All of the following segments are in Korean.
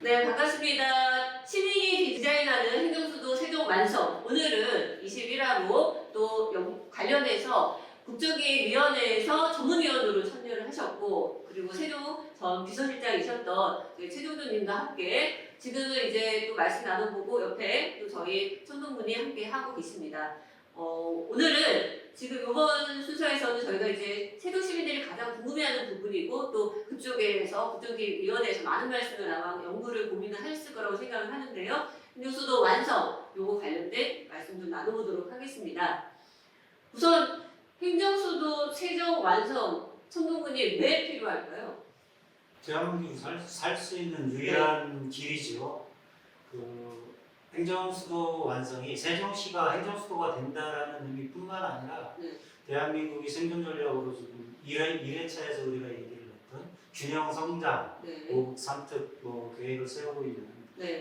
네, 반갑습니다. 시민이 디자인하는 행정수도 세종 완성. 오늘은 21화로 또 관련해서 국정기획위원회에서 전문위원으로 참여를 하셨고, 그리고 세종 전 비서실장이셨던 최종도님과 함께 지금은 이제 또 말씀 나눠보고 옆에 또 저희 천동분이 함께 하고 계십니다. 오늘은 지금 이번 순서에서는 저희가 이제 세종 시민들이 가장 궁금해하는 부분이고 또 그쪽에서 국정기획위원회에서 많은 말씀을 아마 연구를 고민을 했을 거라고 생각을 하는데요. 행정수도 완성 요거 관련된 말씀 좀 나눠보도록 하겠습니다. 우선 행정수도 세종 완성 천동군이 왜 필요할까요? 대한민국이 살 수 있는 유일한 길이죠. 행정수도 완성이 세종시가 행정수도가 된다라는 의미뿐만 아니라 대한민국이 생존 전략으로 지금 1회차에서 우리가 얘기를 했던 균형 성장, 고국 삼특 계획을 세우고 있는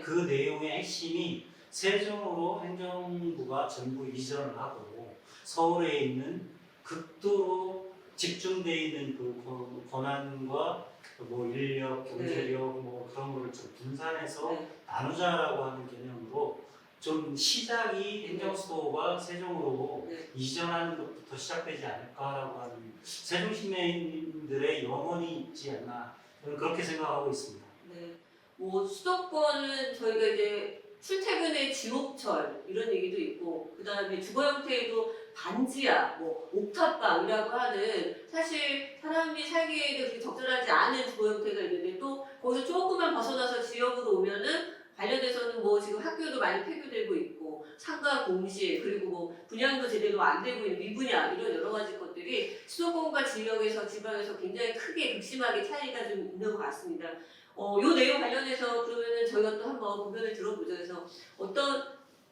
그 내용의 핵심이 세종으로 행정부가 전부 이전을 하고 서울에 있는 극도로 집중되어 있는 그 권한과 인력, 경제력 그런 거를 좀 분산해서 나누자라고 하는 개념으로 좀 시작이 행정수도가 세종으로 이전하는 것부터 시작되지 않을까라고 하는 세종 시민들의 영혼이 있지 않나 저는 그렇게 생각하고 있습니다. 네, 수도권은 저희가 이제 출퇴근의 지옥철 이런 얘기도 있고 그 다음에 주거 형태에도 반지하, 옥탑방이라고 하는 사실 사람이 살기에 그렇게 적절하지 않은 주거 형태가 있는데 또 거기서 조금만 벗어나서 지역으로 오면은 관련해서는 지금 학교도 많이 폐교되고 있고 상가 공실 그리고 분양도 제대로 안 되고 있는 미분양 이런 여러 가지 것들이 수도권과 지역에서 지방에서 굉장히 크게 극심하게 차이가 좀 있는 것 같습니다. 요 내용 관련해서 그러면은 저희가 또 한번 고민을 들어보죠. 그래서 어떤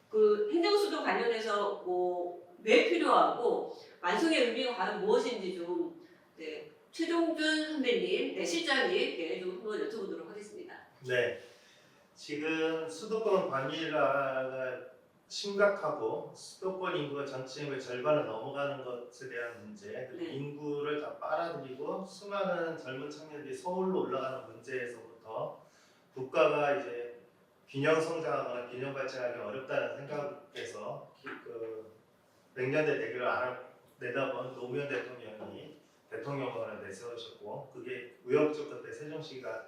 그 행정수도 관련해서 왜 필요하고 완성의 의미가 과연 무엇인지 좀 최종준 선배님, 실장님 좀 한번 여쭤보도록 하겠습니다. 네, 지금 수도권 과밀화가 심각하고 수도권 인구가 전체 인구의 절반을 넘어가는 것에 대한 문제, 그리고 인구를 다 빨아들이고 수많은 젊은 청년들이 서울로 올라가는 문제에서부터 국가가 이제 균형 성장하거나 균형 발전하기 어렵다는 생각에서 백년대 대계를 내다본 노무현 대통령이 대통령령을 내세우셨고 그게 우여곡절 끝에 세종시가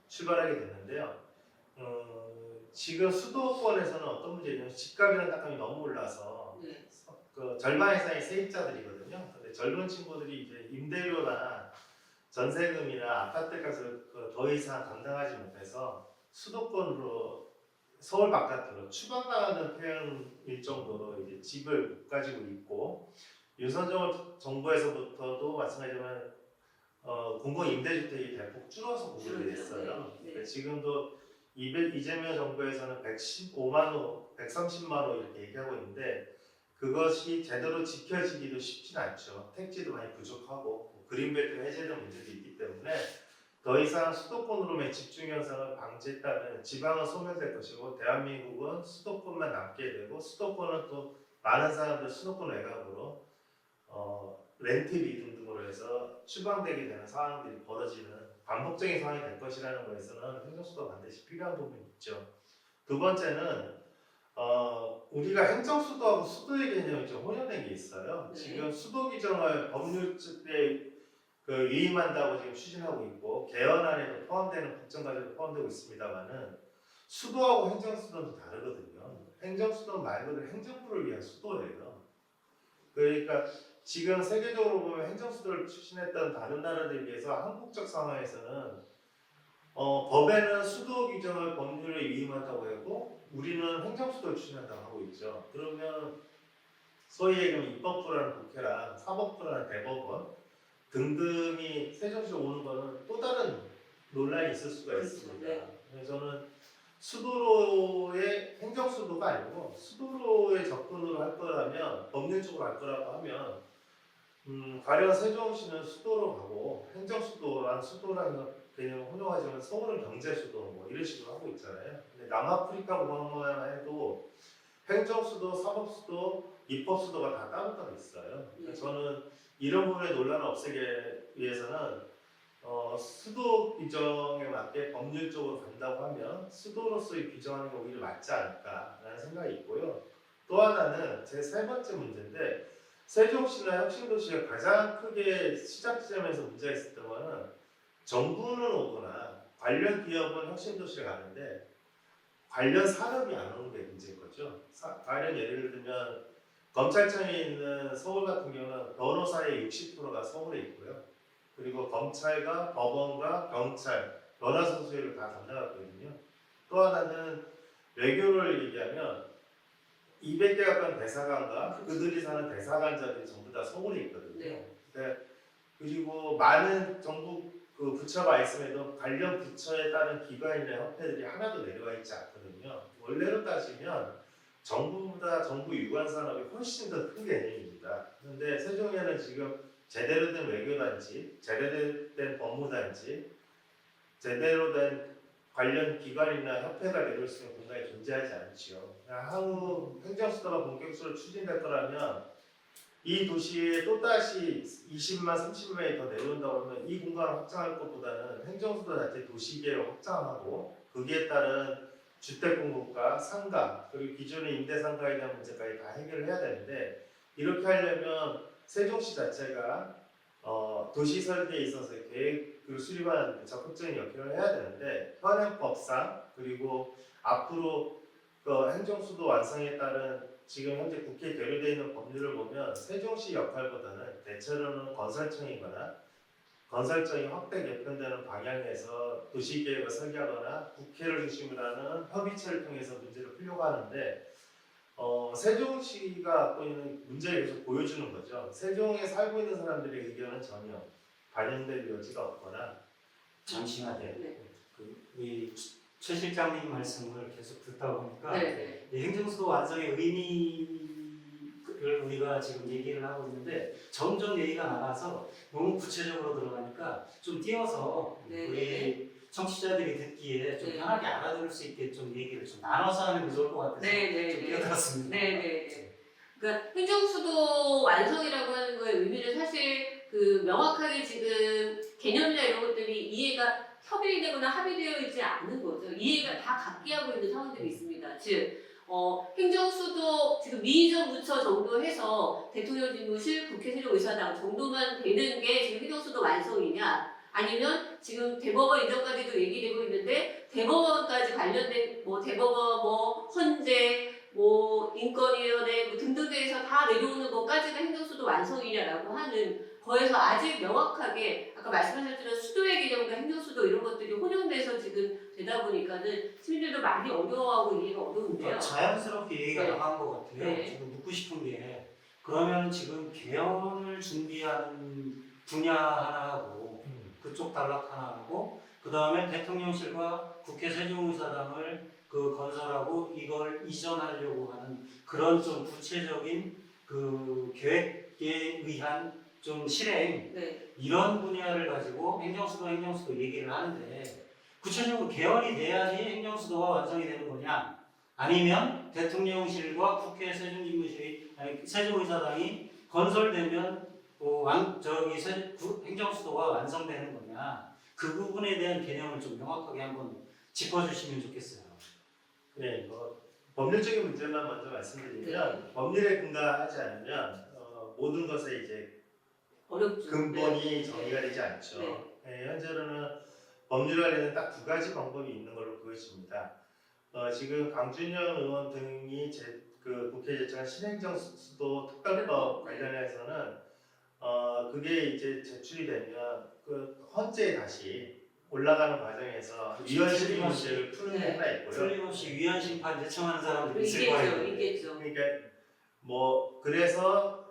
출발하게 됐는데요. 지금 수도권에서는 어떤 문제냐면 집값이나 땅값이 너무 올라서 절반 이상이 세입자들이거든요. 근데 젊은 친구들이 이제 임대료나 전세금이나 아파트 값을 더 이상 감당하지 못해서 수도권으로 서울 바깥으로 추방당하는 표현일 정도로 이제 집을 못 가지고 있고 윤석열 정부에서부터도 마찬가지지만 공공 임대주택이 대폭 줄어서 공급이 됐어요. 지금도 이재명 정부에서는 115만 호, 130만 호 이렇게 얘기하고 있는데 그것이 제대로 지켜지기도 쉽진 않죠. 택지도 많이 부족하고 그린벨트 해제된 문제도 있기 때문에 더 이상 수도권으로만 집중 현상을 방지했다면 지방은 소멸될 것이고 대한민국은 수도권만 남게 되고 수도권은 또 많은 사람들 수도권 외곽으로 렌트비 등등으로 해서 추방되게 되는 상황들이 벌어지는 반복적인 상황이 될 것이라는 것에서는 행정수도가 반드시 필요한 부분이 있죠. 두 번째는 우리가 행정수도하고 수도의 개념이 좀 혼용된 게 있어요. 지금 수도 규정을 법률에 위임한다고 지금 추진하고 있고 개헌안에도 포함되는 국정과제도 포함되고 있습니다만은 수도하고 행정수도는 다르거든요. 행정수도는 말 그대로 행정부를 위한 수도예요. 그러니까 지금 세계적으로 보면 행정수도를 추진했던 다른 나라들에 비해서 한국적 상황에서는 법에는 수도 규정을 법률에 위임한다고 하고 우리는 행정수도를 추진한다고 하고 있죠. 그러면 소위 얘기하면 입법부라는 국회랑 사법부라는 대법원 등등이 세종시로 오는 거는 또 다른 논란이 있을 수가 있습니다. 그래서 저는 수도로의 행정수도가 아니고 수도로의 접근으로 할 거라면 법률적으로 할 거라고 하면 가령 세종시는 수도로 가고 행정수도랑 수도라는 개념을 혼용하지만 서울은 경제수도 이런 식으로 하고 있잖아요. 근데 남아프리카 공항만 해도 행정수도, 사법수도, 입법수도가 다 따로따로 있어요. 저는 이런 부분의 논란을 없애기 위해서는 수도 규정에 맞게 법률적으로 간다고 하면 수도로서의 규정하는 게 오히려 맞지 않을까라는 생각이 있고요. 또 하나는 제 세 번째 문제인데 세종시나 혁신도시가 가장 크게 시작 지점에서 문제가 있었던 거는 정부는 오거나 관련 기업은 혁신도시를 가는데 관련 산업이 안 오는 게 문제인 거죠. 다른 예를 들면 검찰청에 있는 서울 같은 경우는 변호사의 60%가 서울에 있고요. 그리고 검찰과 법원과 경찰, 변호사소수를 다 담당하고 있거든요. 또 하나는 외교를 얘기하면 200개 가까운 대사관과 그들이 사는 대사관자들이 전부 다 서울에 있거든요. 네. 그리고 많은 정부 그 부처가 있음에도 관련 부처에 따른 기관이나 협회들이 하나도 내려와 있지 않거든요. 원래로 따지면 정부보다 정부 유관 산업이 훨씬 더 큰 개념입니다. 그런데 세종에는 지금 제대로 된 외교단지, 제대로 된 법무단지, 제대로 된 관련 기관이나 협회가 내려올 수 있는 공간이 존재하지 않죠. 향후 행정수도가 본격적으로 추진될 거라면 이 도시에 또다시 20만, 30만이 더 내려온다고 하면 이 공간을 확장할 것보다는 행정수도 자체 도시계를 확장하고 거기에 따른 주택 공급과 상가 그리고 기존의 임대 상가에 대한 문제까지 다 해결을 해야 되는데 이렇게 하려면 세종시 자체가 도시 설계에 있어서 계획을 수립하는 적극적인 역할을 해야 되는데 현행법상 그리고 앞으로 행정수도 완성에 따른 지금 현재 국회에 계류되어 있는 법률을 보면 세종시 역할보다는 대체로는 건설청이거나 건설청이 확대 개편되는 방향에서 도시계획을 설계하거나 국회를 중심으로 하는 협의체를 통해서 문제를 풀려고 하는데 세종시가 갖고 있는 문제를 계속 보여주는 거죠. 세종에 살고 있는 사람들의 의견은 전혀 반영될 여지가 없거나 잠시만요. 네. 우리 최 실장님 말씀을 계속 듣다 보니까 네. 이 행정수도 완성의 의미를 우리가 지금 얘기를 하고 있는데 점점 얘기가 나가서 너무 구체적으로 들어가니까 좀 띄워서 네. 우리 청취자들이 듣기에 좀 네. 편하게 알아들을 수 있게 좀 얘기를 좀 나눠서 하는 게 좋을 것 같아서 좀 끼어들었습니다. 네. 그러니까 행정수도 완성이라고 하는 거의 의미를 사실 그 명확하게 지금 개념이나 이런 것들이 이해가 협의되거나 합의되어 있지 않은 거죠. 이해가 다 각기하고 있는 상황들이 있습니다. 즉, 행정수도 지금 민의정 부처 정도 해서 대통령 집무실, 국회 세종의사당 정도만 되는 게 지금 행정수도 완성이냐? 아니면 지금 대법원 이전까지도 얘기되고 있는데 대법원까지 관련된 대법원 헌재 인권위원회 등등에서 다 내려오는 것까지가 행정수도 완성이냐라고 하는 거에서 아직 명확하게 아까 말씀하셨지만 수도의 개념과 행정수도 이런 것들이 혼용돼서 지금 되다 보니까는 시민들도 많이 어려워하고 이해가 어려운데요. 그러니까 자연스럽게 얘기가 네. 나간 것 같아요. 네. 지금 묻고 싶은 게 그러면 지금 개헌을 준비하는 분야 하나 하고 그쪽 단락 하나 하고 그 다음에 대통령실과 국회 세종의사당을 건설하고 이걸 이전하려고 하는 그런 좀 구체적인 그 계획에 의한 좀 실행 이런 분야를 가지고 행정수도 얘기를 하는데 구체적으로 개헌이 돼야지 행정수도가 완성이 되는 거냐 아니면 대통령실과 국회 세종의사당이 건설되면 행정수도가 완성되는 거냐 그 부분에 대한 개념을 좀 명확하게 한번 짚어주시면 좋겠어요. 네, 법률적인 문제만 먼저 말씀드리면 법률에 근거하지 않으면 모든 것에 이제 어렵죠. 근본이 정의가 되지 않죠. 현재로는 법률 관련된 딱 두 가지 방법이 있는 걸로 보여집니다. 지금 강준영 의원 등이 국회에 제청한 신행정수도 특별법 관련해서는 그게 이제 제출이 되면 그 헌재에 다시 올라가는 과정에서 위헌심 문제를 푸는 게 하나 있고요. 틀림없이 위헌 심판 제청하는 사람들이 있을 거예요. 있겠죠. 그러니까 그래서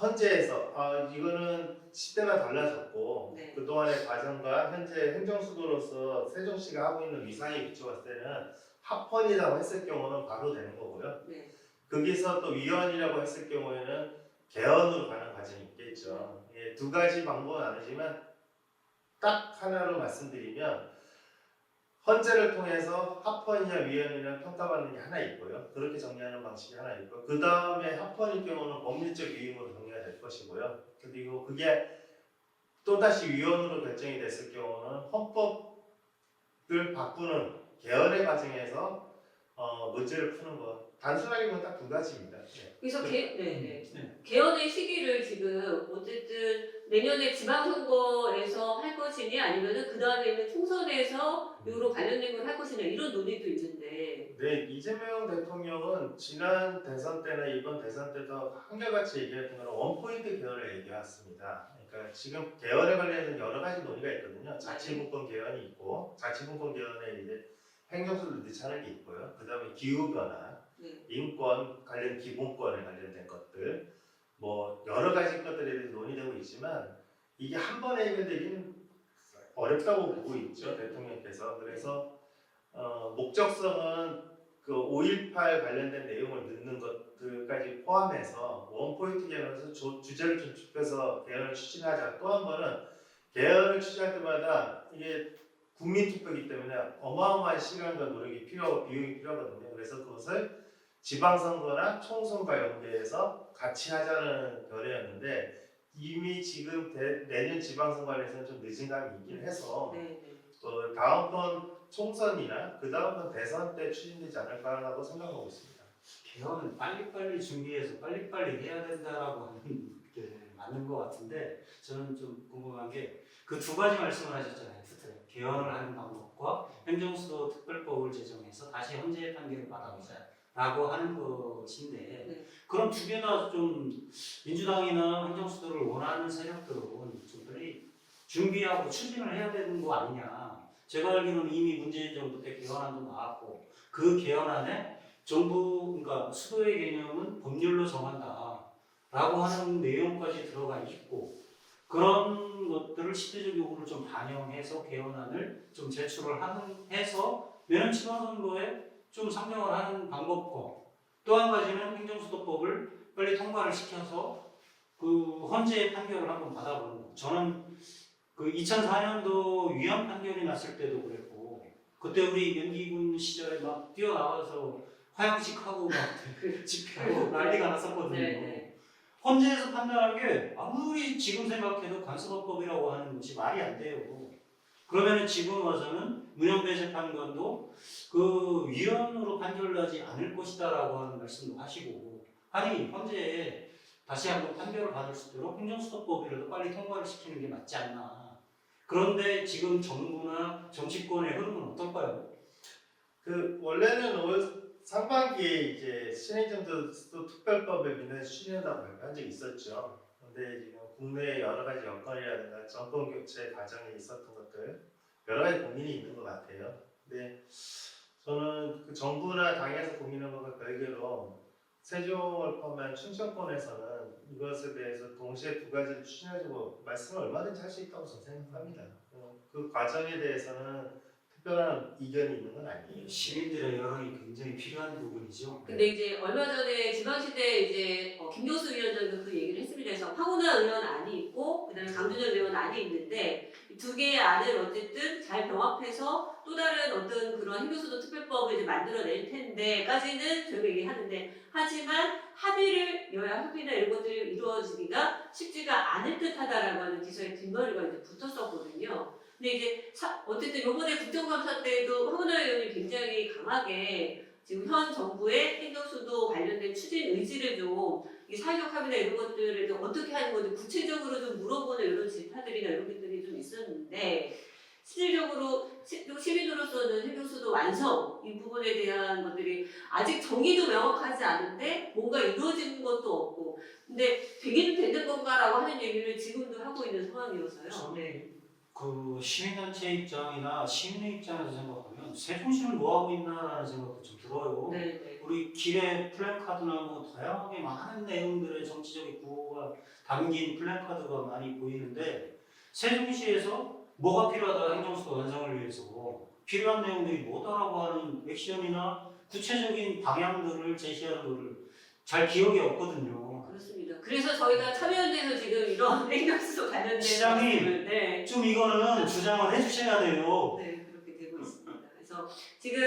헌재에서 이거는 시대가 달라졌고 그동안의 과정과 현재 행정수도로서 세종시가 하고 있는 위상에 비춰봤을 때는 합헌이라고 했을 경우는 바로 되는 거고요. 거기서 또 위헌이라고 했을 경우에는 개헌으로 가는 과정이 있겠죠. 두 가지 방법은 아니지만 딱 하나로 말씀드리면 헌재를 통해서 합헌이냐 위헌이냐 평가받는 게 하나 있고요. 그렇게 정리하는 방식이 하나 있고 그 다음에 합헌일 경우는 법률적 위임으로 정리가 될 것이고요. 그리고 그게 또다시 위헌으로 결정이 됐을 경우는 헌법을 바꾸는 개헌의 과정에서 문제를 푸는 것. 단순하게 보면 딱 두 가지입니다. 네. 그래서 네. 개헌의 시기를 지금 어쨌든 내년에 지방선거에서 할 것이니 아니면은 그 다음에는 총선에서 이로 관련된 걸 할 것이냐 이런 논의도 있는데. 네, 이재명 대통령은 지난 대선 때나 이번 대선 때도 한결같이 얘기했던 건 원포인트 개헌을 얘기했습니다. 그러니까 지금 개헌에 관련해서 여러 가지 논의가 있거든요. 자치분권 개헌이 있고, 자치분권 개헌에 이제 행정수를 넣자는 게 있고요. 그 다음에 기후변화, 인권 관련 기본권에 관련된 것들, 뭐 여러 가지 것들에 대해서 논의되고 있지만 이게 한 번에 해결되기는 어렵다고 보고 있죠, 대통령께서. 그래서 목적성은 그 5.18 관련된 내용을 넣는 것들까지 포함해서 원포인트 개헌에서 주제를 좀 좁혀서 개헌을 추진하자. 또 한 번은 개헌을 추진할 때마다 이게 국민투표이기 때문에 어마어마한 시간과 노력이 비용이 필요하거든요. 그래서 그것을 지방선거나 총선과 연계해서 같이 하자는 결의였는데 이미 지금 내년 지방선거에서는 좀 늦은 감이 있긴 해서 다음번 총선이나 그 다음번 대선 때 추진되지 않을까라고 생각하고 있습니다. 개헌은 빨리빨리 준비해서 빨리빨리 해야 된다라고 하는 게 맞는 것 같은데 저는 좀 궁금한 게 그 두 가지 말씀을 하셨잖아요. 개헌을 하는 방법과 행정수도 특별법을 제정해서 다시 헌재 판결을 받아보자라고 하는 것인데 그럼 두 개 다 좀 민주당이나 행정수도를 원하는 세력들은 좀 빨리 준비하고 추진을 해야 되는 거 아니냐. 제가 알기로는 이미 문재인 정부 때 개헌안도 나왔고 그 개헌안에 정부 그러니까 수도의 개념은 법률로 정한다라고 하는 내용까지 들어가 있고 그런 것들을 시대적 요구를 좀 반영해서 개헌안을 좀 제출을 해서 내년 지방선거에 좀 상정을 하는 방법과 또 한 가지는 행정수도법을 빨리 통과를 시켜서 그 헌재의 판결을 한번 받아보는 거. 저는 그 2004년도 위헌 판결이 났을 때도 그랬고 그때 우리 연기군 시절에 막 뛰어나와서 화양식하고 막 집회하고 난리가 났었거든요. 헌재에서 판단한 게 아무리 지금 생각해도 간섭법이라고 하는 것이 말이 안 돼요. 그러면 지금 와서는 문영배 재판관도 그 위헌으로 판결나지 않을 것이다라고 하는 말씀도 하시고 아니 헌재에 다시 한번 판결을 받을 수 있도록 행정수도법이라도 빨리 통과를 시키는 게 맞지 않나. 그런데 지금 정부나 정치권의 흐름은 어떨까요? 그 원래는 상반기에 이제 신행정수 특별법을 민원에 추진한다고 발표한 적이 있었죠. 그런데 지금 국내의 여러 가지 여건이라든가 정권 교체 과정에 있었던 것들 여러 가지 고민이 있는 것 같아요. 근데 저는 그 정부나 당에서 고민한 것과 별개로 세종을 포함한 충청권에서는 이것에 대해서 동시에 두 가지를 추진해주고 말씀을 얼마든지 할 수 있다고 저는 생각합니다. 그 과정에 대해서는 특별한 이견이 있는 건 아니에요. 시민들의 여론이 굉장히 필요한 부분이죠. 근데 이제 얼마 전에 지방시대 이제 김경수 위원장도 그 얘기를 했습니다. 그래서 황운하 의원 안이 있고 그다음에 강준현 의원 안이 있는데 두 개의 안을 어쨌든 잘 병합해서 또 다른 어떤 그런 행정수도 특별법을 이제 만들어낼 텐데까지는 저희가 얘기하는데 하지만 여야 합의나 이런 것들이 이루어지기가 쉽지가 않을 듯하다라고 하는 기사의 뒷머리가 이제 붙었었거든요. 근데 이제 어쨌든 이번에 국정감사 때도 황운하 의원이 굉장히 강하게 지금 현 정부의 행정수도 관련된 추진 의지를 좀 사회적 합의나 이런 것들을 좀 어떻게 하는 건지 구체적으로 좀 물어보는 이런 질타들이나 이런 것들이 좀 있었는데 실질적으로 시민으로서는 행정수도 완성 이 부분에 대한 것들이 아직 정의도 명확하지 않은데 뭔가 이루어지는 것도 없고 근데 되기는 되는 건가라고 하는 얘기를 지금도 하고 있는 상황이어서요. 그 시민단체 입장이나 시민의 입장에서 생각하면 세종시는 뭐 하고 있나라는 생각도 좀 들어요. 우리 길에 플래카드나 뭐 다양하게 많은 내용들의 정치적인 구호가 담긴 플래카드가 많이 보이는데 세종시에서 뭐가 필요하다 행정수도 완성을 위해서 필요한 내용들이 뭐다라고 하는 액션이나 구체적인 방향들을 제시하는 것을 잘 기억이 없거든요. 그렇습니다. 그래서 저희가 참여연대에서 지금 이런 행정수도 관련된 시장이 좀 이거는 주장을 해주셔야 돼요. 네, 그렇게 되고 있습니다. 그래서 지금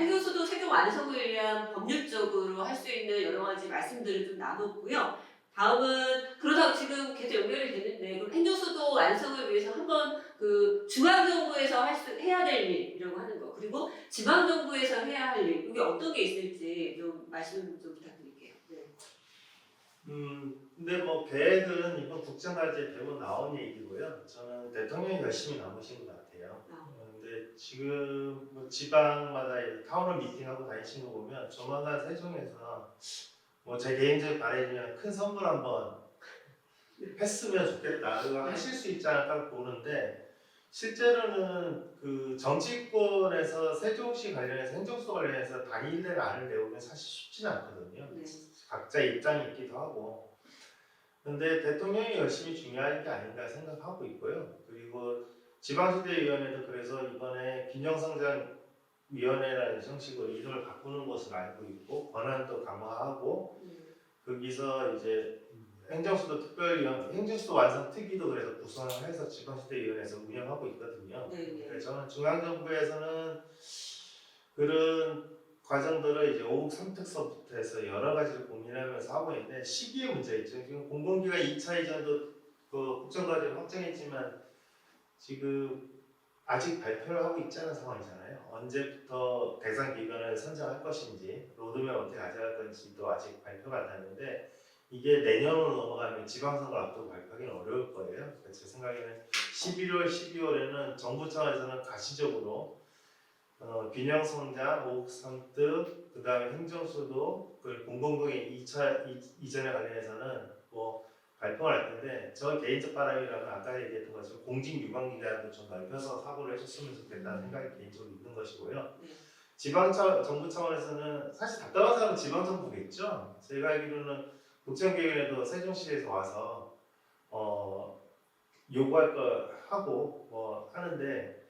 행정수도 세종 완성을 위한 법률적으로 할 수 있는 여러 가지 말씀들을 좀 나눴고요. 다음은 그러다가 지금 계속 연결이 되는데 그럼 행정수도 완성을 위해서 한번 그 중앙정부에서 해야 될 일이라고 하는 거 그리고 지방정부에서 해야 할 일 이게 어떤 게 있을지 좀 말씀 좀 부탁드릴게요. 네. 근데 뭐 계획은 이번 국정과제에 대부분 나온 얘기고요. 저는 대통령이 열심히 남으신 것 같아요. 근데 지금 뭐 지방마다 타운홀 미팅하고 다니신 거 보면 조만간 세종에서 뭐 제 개인적 바람이면 큰 선물 한번 했으면 좋겠다. 그거 하실 수 있지 않을까 보는데 실제로는 그 정치권에서 세종시 관련해서 행정수 관련해서 단일된 안을 내오면 사실 쉽지는 않거든요. 네. 각자 입장이 있기도 하고. 근데 대통령이 열심히 중요한 게 아닌가 생각하고 있고요. 그리고 지방시대위원회도 그래서 이번에 균형성장위원회라는 형식으로 이름을 바꾸는 것을 알고 있고 권한도 강화하고 거기서 이제 행정수도 특별위원, 행정수도 완성 특위도 그래서 구성을 해서 지방시대위원회에서 운영하고 있거든요. 그래서 저는 중앙정부에서는 그런 과정들을 이제 5국 3특서부터 해서 여러 가지를 고민하면서 하고 있는데 시기의 문제 있죠. 지금 공공기관 2차 이전도 그 국정과제를 확정했지만 지금 아직 발표를 하고 있지 않은 상황이잖아요. 언제부터 대상 기관을 선정할 것인지 로드맵 어떻게 가져갈 건지도 아직 발표가 안 났는데 이게 내년으로 넘어가면 지방선거 앞두고 발표하기는 어려울 거예요. 제 생각에는 11월, 12월에는 정부 차원에서는 가시적으로 균형성장, 5국 3특, 그 다음에 행정수도, 그 공공기관 2차 이전에 관련해서는 뭐 발표를 할 텐데 저 개인적 바람이라면 아까 얘기했던 것처럼 공직 유관기관도 좀 넓혀서 사고를 해줬으면 좋겠다는 생각이 개인적으로 있는 것이고요. 정부 차원에서는 사실 답답한 사람은 지방정부겠죠. 제가 알기로는 국정기획위원회도 세종시에서 와서 요구할 거 하고 뭐 하는데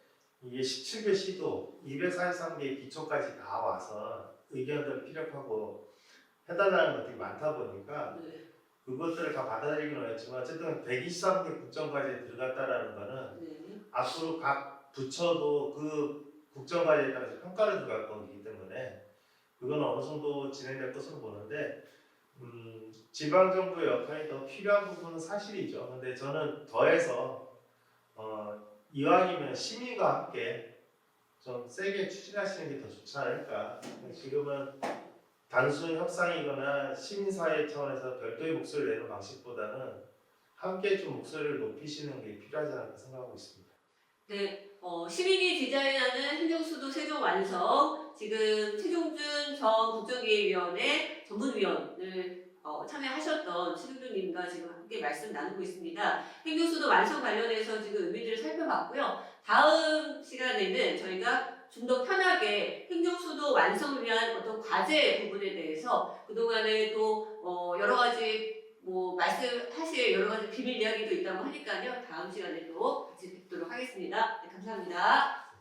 이게 17개 시도 243개 기초까지 다 와서 의견들을 피력하고 해달라는 것들이 많다 보니까 그것들을 다 받아들이기는 어렵지만 어쨌든 123개 국정과제에 들어갔다라는 거는 앞으로 각 부처도 그 국정과제에 따라서 평가를 들어갈 거기 때문에 그건 어느 정도 진행될 것으로 보는데 지방정부의 역할이 더 필요한 부분은 사실이죠. 근데 저는 더해서 이왕이면 시민과 함께 좀 세게 추진하시는 게 더 좋지 않을까. 지금은 단순 협상이거나 시민사회 차원에서 별도의 목소리를 내는 방식보다는 함께 좀 목소리를 높이시는 게 필요하지 않을까 생각하고 있습니다. 네, 시민이 디자인하는 행정수도 세종 완성 지금 최종준 전 국정기획위원회 전문위원을 참여하셨던 최종준님과 지금 함께 말씀 나누고 있습니다. 행정수도 완성 관련해서 지금 의미들을 살펴봤고요. 다음 시간에는 저희가 좀 더 편하게 행정수도 완성을 위한 어떤 과제 부분에 대해서 그동안에 또 여러 가지 뭐 말씀하실 여러 가지 비밀 이야기도 있다고 하니까요. 다음 시간에 또 같이 뵙도록 하겠습니다. 네, 감사합니다.